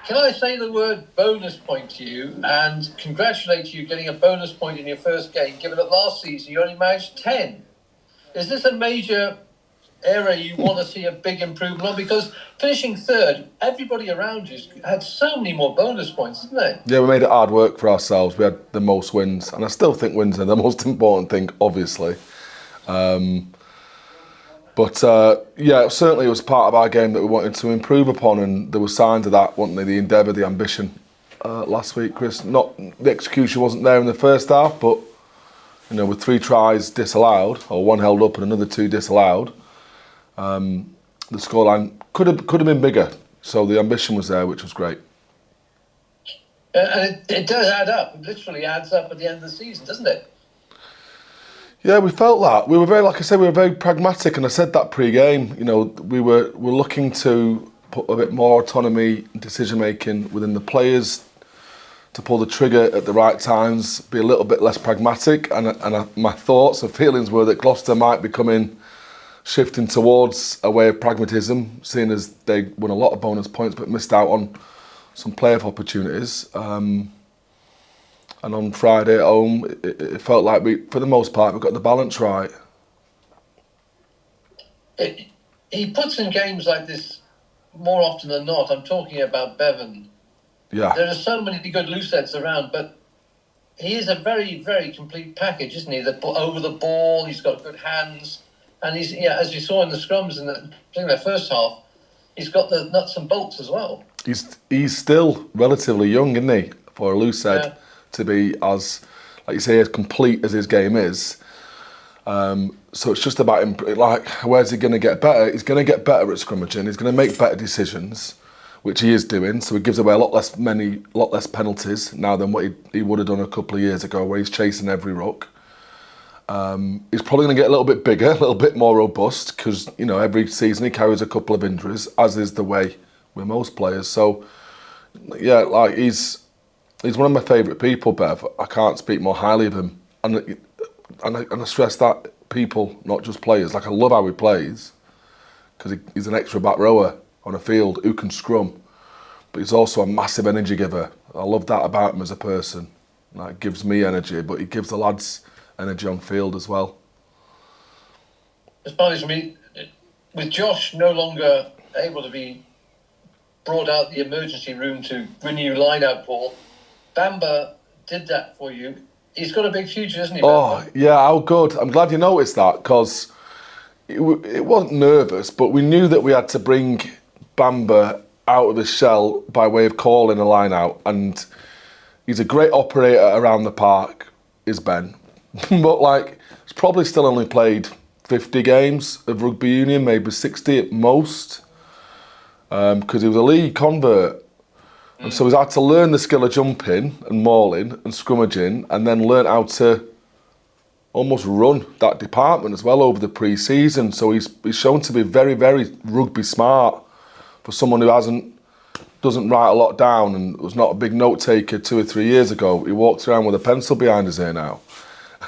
Can I say the word bonus point to you and congratulate you getting a bonus point in your first game, given that last season you only managed 10? Is this a major area you want to see a big improvement on? Because finishing third, everybody around you had so many more bonus points, didn't they? Yeah, we made it hard work for ourselves. We had the most wins, and I still think wins are the most important thing, obviously. Yeah, certainly it was part of our game that we wanted to improve upon, and there were signs of that, weren't there? The endeavour, the ambition. Last week, Chris, not the execution wasn't there in the first half, but with 3 tries disallowed, or 1 held up and another 2 disallowed, the scoreline could have been bigger. So the ambition was there, which was great. And it does add up. It literally adds up at the end of the season, doesn't it? Yeah, we felt that. We were very, like I said, we were very pragmatic, and I said that pre-game. We were looking to put a bit more autonomy and decision-making within the players, to pull the trigger at the right times, be a little bit less pragmatic. And my thoughts and feelings were that Gloucester might be shifting towards a way of pragmatism, seeing as they won a lot of bonus points but missed out on some playoff opportunities. And on Friday at home, it felt like for the most part, we got the balance right. He puts in games like this more often than not. I'm talking about Bevon. Yeah. There are so many good loose ends around, but he is a very, very complete package, isn't he? Over the ball, he's got good hands, and he's, as you saw in the scrums in the first half, he's got the nuts and bolts as well. He's still relatively young, isn't he, for a loose head to be as, like you say, as complete as his game is. So it's just about him. Like, where's he going to get better? He's going to get better at scrummaging. He's going to make better decisions, which he is doing. So he gives away a lot less penalties now than what he would have done a couple of years ago, where he's chasing every ruck. He's probably going to get a little bit bigger, a little bit more robust, because every season he carries a couple of injuries, as is the way with most players. So yeah, like he's one of my favourite people, Bev. I can't speak more highly of him, and I stress that people, not just players. Like, I love how he plays, because he's an extra back rower on a field who can scrum, but he's also a massive energy giver. I love that about him as a person. Like, gives me energy, but he gives the lads energy on field as well. It's funny to me, with Josh no longer able to be brought out the emergency room to renew line-out, Paul, Bamba did that for you. He's got a big future, hasn't he, Bamba? Oh, yeah, how good. I'm glad you noticed that, because it wasn't nervous, but we knew that we had to bring Bamba out of his shell by way of calling a line-out, and he's a great operator around the park, is Ben. But he's probably still only played 50 games of rugby union, maybe 60 at most, because he was a league convert. And so he's had to learn the skill of jumping and mauling and scrummaging, and then learn how to almost run that department as well over the pre-season. So he's shown to be very, very rugby smart for someone who doesn't write a lot down and was not a big note taker 2 or 3 years ago. He walks around with a pencil behind his ear now.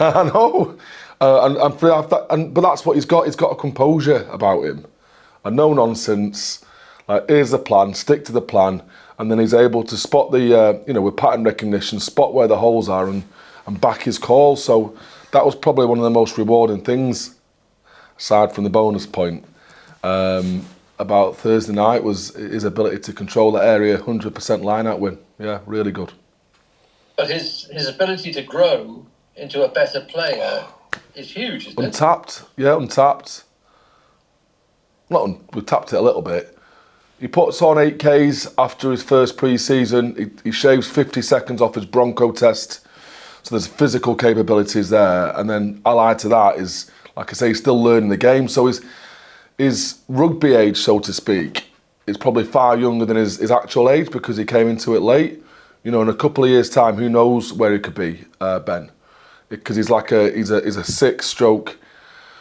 I know, but that's what he's got. He's got a composure about him, and no nonsense. Like, here's the plan, stick to the plan, and then he's able to spot with pattern recognition, spot where the holes are, and back his call. So that was probably one of the most rewarding things, aside from the bonus point, about Thursday night, was his ability to control the area, 100% line-out win. Yeah, really good. But his ability to grow into a better player is huge, isn't it? Untapped. We tapped it a little bit. He puts on 8Ks after his first pre-season. He shaves 50 seconds off his Bronco test. So there's physical capabilities there. And then allied to that is, like I say, he's still learning the game. So his rugby age, so to speak, is probably far younger than his actual age, because he came into it late. In a couple of years' time, who knows where he could be, Ben? Because he's a 6-stroke.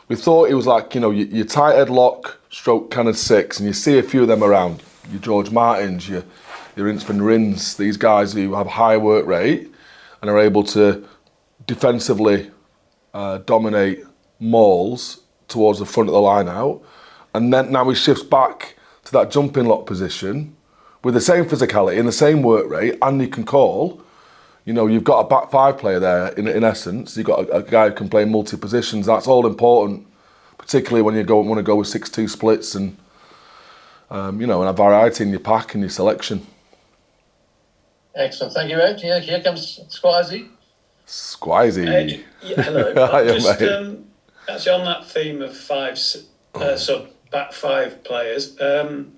We thought he was like, your tight head lock stroke kind of 6, and you see a few of them around. Your George Martins, your Ince van Rins, these guys who have high work rate and are able to defensively dominate mauls towards the front of the line out. And then now he shifts back to that jumping lock position, with the same physicality and the same work rate, and you can call. You know, you've got a back five player there. In essence, you've got a guy who can play multi positions. That's all important, particularly when you want to go with 6-2 splits and and a variety in your pack and your selection. Excellent, thank you, Ed. Here comes Squizzy. Squizzy. Hello. Actually on that theme of back five players,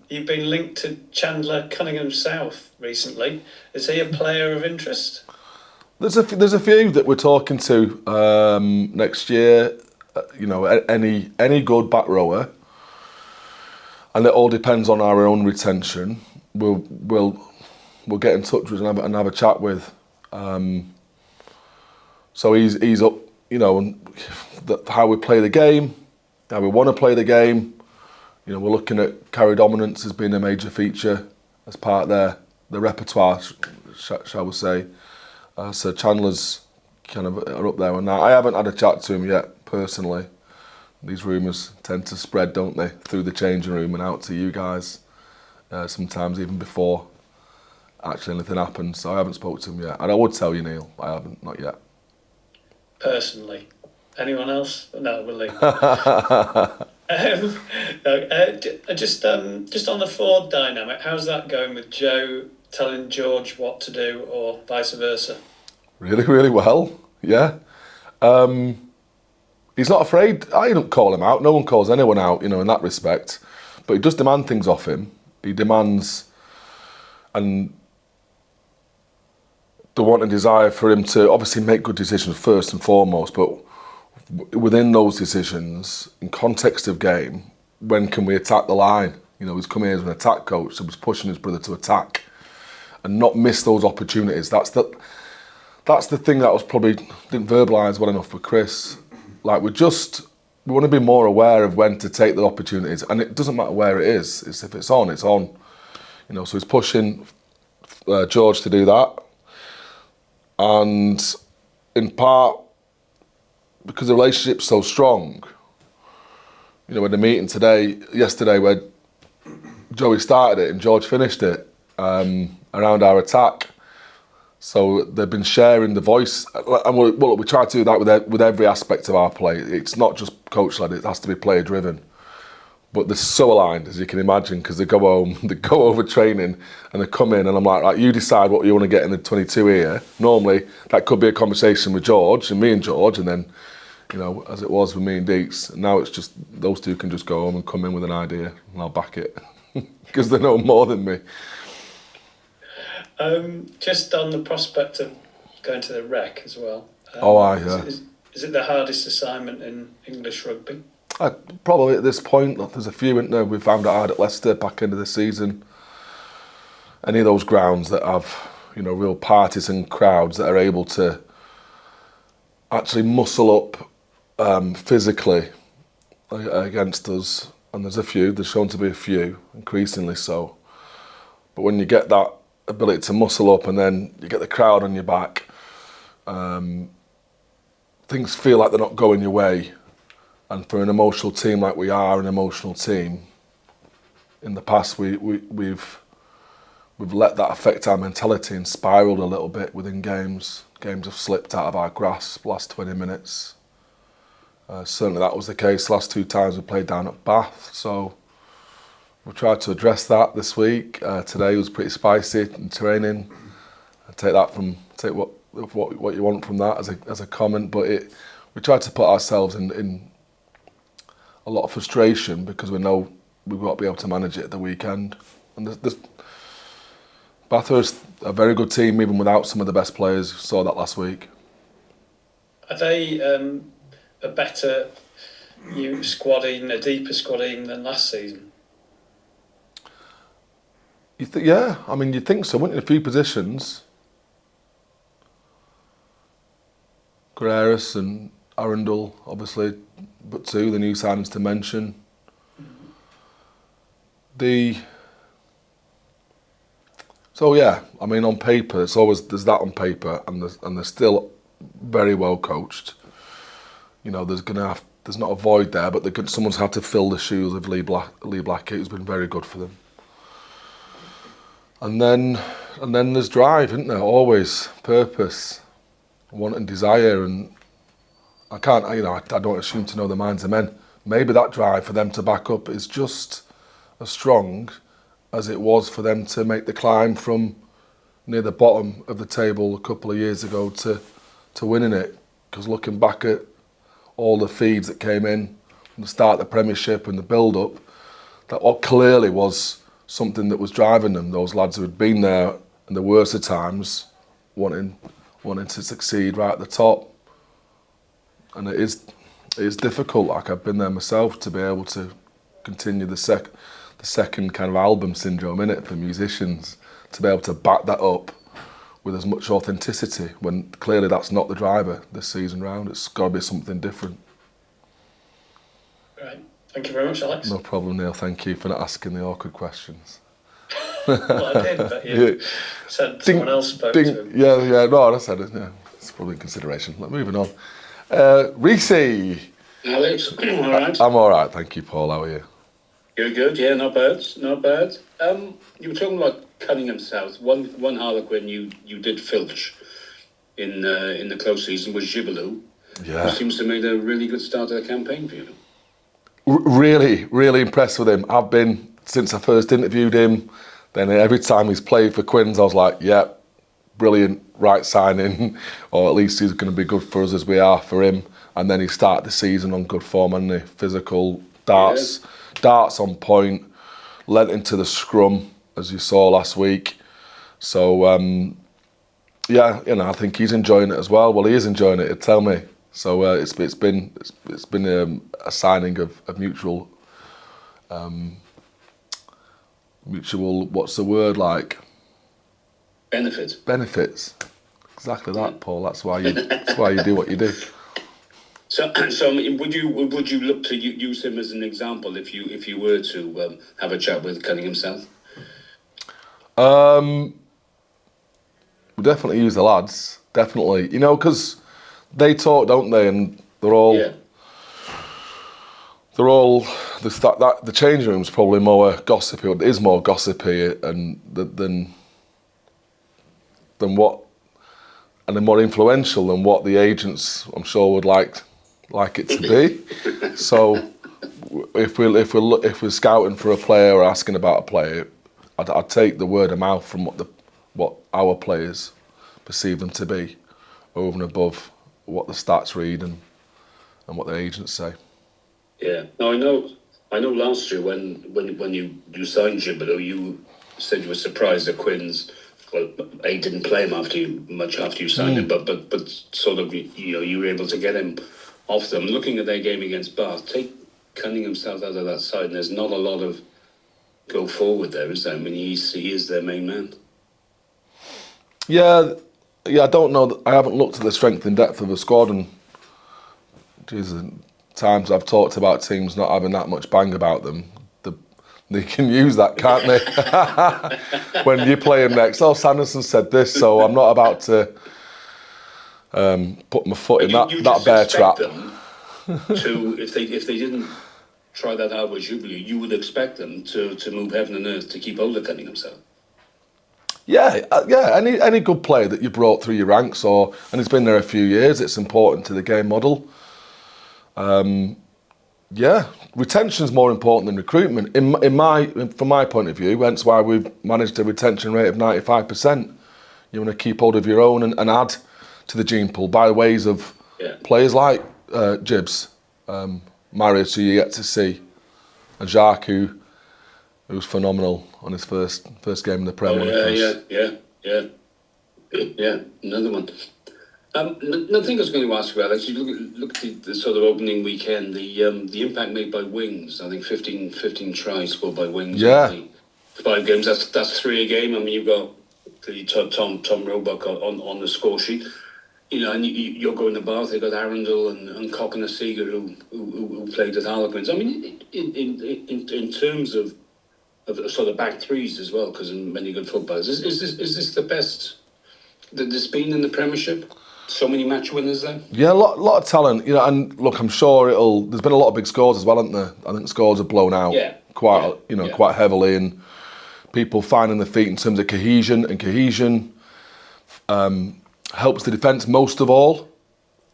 you've been linked to Chandler Cunningham South recently. Is he a player of interest? There's a few that we're talking to next year. Any good back rower, and it all depends on our own retention. We'll get in touch with and have a chat with. So he's up. How we play the game, how we want to play the game. We're looking at carry dominance as being a major feature as part of the repertoire, shall we say. So Chandler's kind of are up there on that. I haven't had a chat to him yet, personally. These rumours tend to spread, don't they, through the changing room and out to you guys, sometimes even before actually anything happens. So I haven't spoken to him yet. And I would tell you, Neil, I haven't, not yet. Personally. Anyone else? No, we'll leave. Just on the forward dynamic, how's that going with Joe telling George what to do or vice versa? Really, really well, yeah. He's not afraid. I don't call him out. No one calls anyone out, in that respect. But he does demand things off him. He demands, and the want and desire for him to obviously make good decisions first and foremost, but within those decisions, in context of game, when can we attack the line? He's come here as an attack coach, so he's pushing his brother to attack and not miss those opportunities. That's the thing that was probably didn't verbalise well enough for Chris. Like we want to be more aware of when to take the opportunities, and it doesn't matter where it is. It's if it's on, it's on. So he's pushing George to do that, and in part because the relationship's so strong. We had a meeting yesterday where Joey started it and George finished it around our attack. So they've been sharing the voice, and we try to do that with every aspect of our play. It's not just coach-led; it has to be player-driven. But they're so aligned, as you can imagine, because they go home, they go over training, and they come in, and I'm like, right, you decide what you want to get in the 22 here. Normally, that could be a conversation with George and me and George, and then, as it was with me and Deeks. Now it's just those two can just go home and come in with an idea, and I'll back it because they know more than me. Just on the prospect of going to the rec as well. Is it the hardest assignment in English rugby? Probably at this point. There's a few, isn't there? We found it hard at Leicester back into the season. Any of those grounds that have, real partisan crowds that are able to actually muscle up physically against us, and there's shown to be a few, increasingly so. But when you get that ability to muscle up and then you get the crowd on your back, things feel like they're not going your way. And for an emotional team like we are, an emotional team, in the past we've let that affect our mentality and spiralled a little bit within games. Games have slipped out of our grasp last 20 minutes. Certainly that was the case last two times we played down at Bath. So we tried to address that this week. Today was pretty spicy in training. Take what you want from that as a comment, but we tried to put ourselves in a lot of frustration because we know we've got to be able to manage it at the weekend. And Bathurst, a very good team, even without some of the best players. We saw that last week. Are they a better squad, even a deeper squad, even than last season? You'd think so, wouldn't you? In a few positions. Guerreras and Arundel, obviously, but two, the new signings to mention. On paper, there's that on paper, and they're still very well coached. There's not a void there, but someone's had to fill the shoes of Lee Blackett, who's been very good for them. And then there's drive, isn't there? Always purpose, want and desire, and I don't assume to know the minds of men. Maybe that drive for them to back up is just as strong as it was for them to make the climb from near the bottom of the table a couple of years ago to winning it. Because looking back at all the feeds that came in from the start of the Premiership and the build-up, that what clearly was something that was driving them, those lads who had been there in the worst of times, wanting to succeed right at the top. And it is difficult, like I've been there myself, to be able to continue the second kind of album syndrome, innit, for musicians, to be able to back that up with as much authenticity, when clearly that's not the driver this season round. It's got to be something different. Right. Thank you very much, Alex. No problem, Neil. Thank you for not asking the awkward questions. Well, I did, but you said someone else spoke to him. Yeah, no, I said it. Yeah, it's probably in consideration. Moving on. Reece. Alex, all right. I'm all right, thank you, Paul. How are you? You're good, yeah, not bad, not bad. You were talking about Cunningham South. One Harlequin you did filch in the close season was Gibelou, Yeah. who seems to have made a really good start to the campaign for you. Really, really impressed with him. I've been, since I first interviewed him, then every time he's played for Quins, I was like, yeah, brilliant, right signing, or at least he's going to be good for us as we are for him. And then he started the season on good form, and the physical darts on point, lent into the scrum, as you saw last week. So, yeah, I think he's enjoying it as well. Well, he is enjoying it, he'd tell me. So it's been a signing of mutual, what's the word like? Benefits. Exactly that, Paul. That's why you do what you do. So I mean, would you look to use him as an example if you were to have a chat with Cunningham South? We definitely use the lads. Definitely, because they talk, don't they? And they're all. Yeah. They're all the change room's probably more gossipy. It is more gossipy and than what, and they're more influential than what the agents, I'm sure, would like it to be. So if we're scouting for a player or asking about a player, I'd take the word of mouth from what our players perceive them to be, over and above what the stats read and what the agents say. Yeah. No, I know. Last year when you signed Gibelou, you said you were surprised that Quins, well, didn't play him after you signed him, but sort of you were able to get him off them. Looking at their game against Bath, take Cunningham South out of that side, and there's not a lot of go forward there, is there? I mean, he is their main man. Yeah. I don't know. I haven't looked at the strength and depth of the squad, and Jesus, times I've talked about teams not having that much bang about them. They can use that, can't they? When you play them next. Oh, Sanderson said this, so I'm not about to put my foot in that bear trap. If they didn't try that out with Jubilee, you would expect them to move heaven and earth to keep hold of Cunningham South. Yeah. Any good player that you brought through your ranks, and he's been there a few years, it's important to the game model. Retention's more important than recruitment from my point of view. Hence why we've managed a retention rate of 95%. You want to keep hold of your own and add to the gene pool by ways of players like Gibbs, Marius, who you get to see, and Jacques, who's phenomenal on his first game in the Premier League. Yeah, another one. Another thing I was going to ask you about, actually, look at the sort of opening weekend, the impact made by wings. I think 15 tries scored by wings. Yeah. In the 5 games. That's 3 a game. I mean, you've got Tom Roebuck on the score sheet. And you're going to Bath. They've got Arundel and Cockney-Seeger who played at Harlequins. I mean, in terms of sort of back threes as well, because many good footballers. Is this the best that there's been in the Premiership? So many match winners there. Yeah, a lot of talent. And look, I'm sure there's been a lot of big scores as well, hasn't there? I think scores have blown out quite heavily, and people finding their feet in terms of cohesion, and cohesion helps the defence most of all.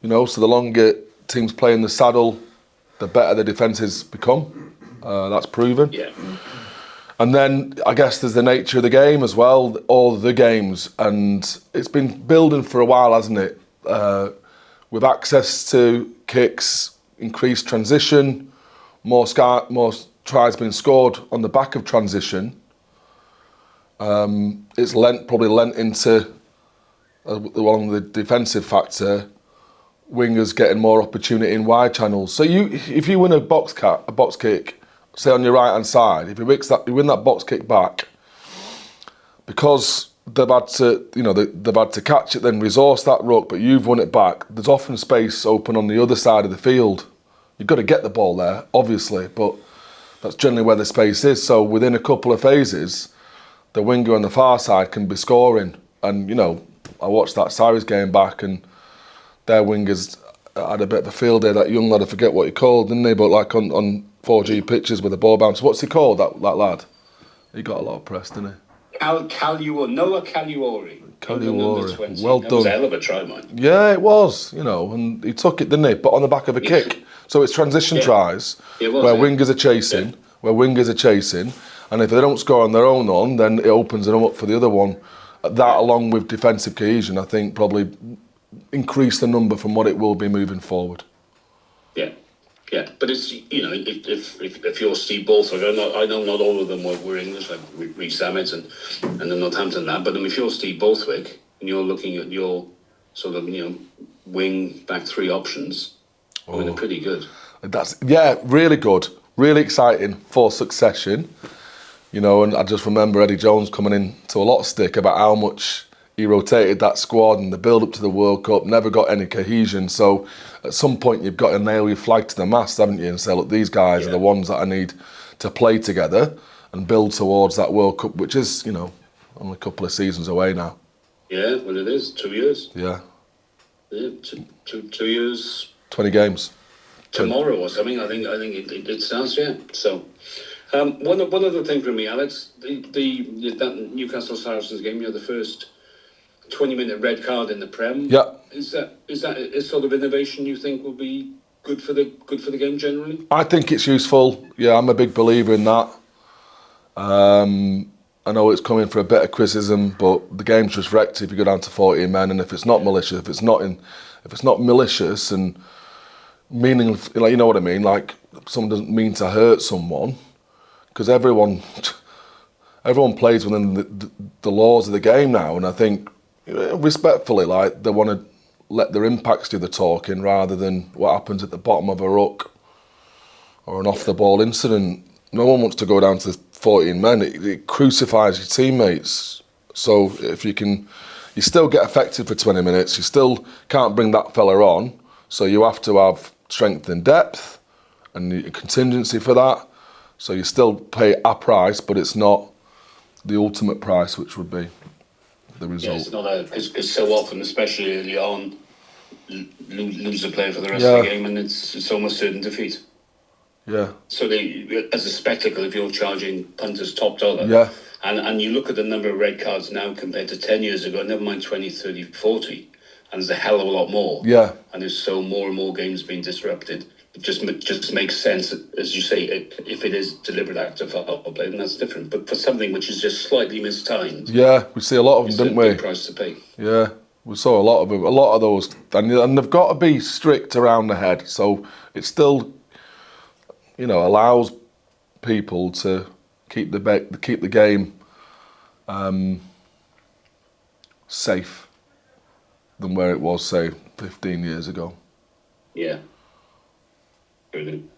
You know, so the longer teams play in the saddle, the better the defences become. That's proven. Yeah. And then I guess there's the nature of the game as well, all the games, and it's been building for a while, hasn't it? With access to kicks, increased transition, more tries being scored on the back of transition. It's probably lent into, along the defensive factor, wingers getting more opportunity in wide channels. So if you win a box kick, say on your right hand side, if you win that box kick back, because they've had to catch it, then resource that ruck, but you've won it back, there's often space open on the other side of the field. You've got to get the ball there, obviously, but that's generally where the space is. So within a couple of phases, the winger on the far side can be scoring. And, you know, I watched that Cyrus game back, and their wingers had a bit of a field day. That young lad, I forget what he called, didn't he? But like on 4G pitches with a ball bounce. What's he called, that lad? He got a lot of press, didn't he? Noah Caluori. Caluori. Well done. That was a hell of a try, man. Yeah, it was, you know, and he took it, didn't he? But on the back of a kick. So it's transition tries where wingers are chasing, and if they don't score on their own then it opens them up for the other one. That, along with defensive cohesion, I think probably increase the number from what it will be moving forward. Yeah, but it's, you know, if you're Steve Borthwick, I know not all of them were English, like Rhys Zammit and the Northampton lad, but if you're Steve Borthwick and you're looking at your sort of, you know, wing back three options, I mean, they're pretty good. Really good, really exciting for succession. You know, and I just remember Eddie Jones coming in to a lot of stick about how much he rotated that squad and the build up to the World Cup, never got any cohesion. So at some point you've got to nail your flag to the mast, haven't you? And say, look, these guys are the ones that I need to play together and build towards that World Cup, which is, you know, only a couple of seasons away now. Yeah, well, it is 2 years. Yeah. Two years. 20 games. Tomorrow or something. I think it starts. Yeah. So. One other thing from me, Alex, that Newcastle Saracens game, you know, the first 20-minute red card in the Prem. Yeah. Is that a sort of innovation you think will be good for the game generally? I think it's useful. Yeah, I'm a big believer in that. I know it's coming for a bit of criticism, but the game's just wrecked if you go down to 14 men, and if it's not malicious, if it's not malicious and meaning, like, you know what I mean, like someone doesn't mean to hurt someone. Because everyone plays within the laws of the game now, and I think, respectfully, like, they want to let their impacts do the talking rather than what happens at the bottom of a ruck or an off-the-ball incident. No one wants to go down to 14 men. It crucifies your teammates. So if you still get affected for 20 minutes, you still can't bring that fella on, so you have to have strength and depth and contingency for that. So you still pay a price, but it's not the ultimate price, which would be the result. Yeah, it's not because so often, especially early on, lose the player for the rest of the game, and it's almost certain defeat. Yeah. So as a spectacle, if you're charging punters top dollar, and you look at the number of red cards now compared to 10 years ago, never mind 20, 30, 40, and there's a hell of a lot more. Yeah. And there's so more and more games being disrupted. It just makes sense, as you say, if it is deliberate act of foul play, then that's different. But for something which is just slightly mistimed, we see a lot of them, didn't we? It's a big price to pay. Yeah, we saw a lot of them, a lot of those, and they've got to be strict around the head. So it still, you know, allows people to keep the game safe than where it was, say, 15 years ago. Yeah. Brilliant.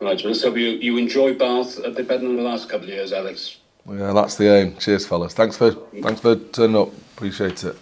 Right, well, let's hope you enjoy Bath a bit better than the last couple of years, Alex. Yeah, that's the aim. Cheers, fellas. Thanks for turning up. Appreciate it.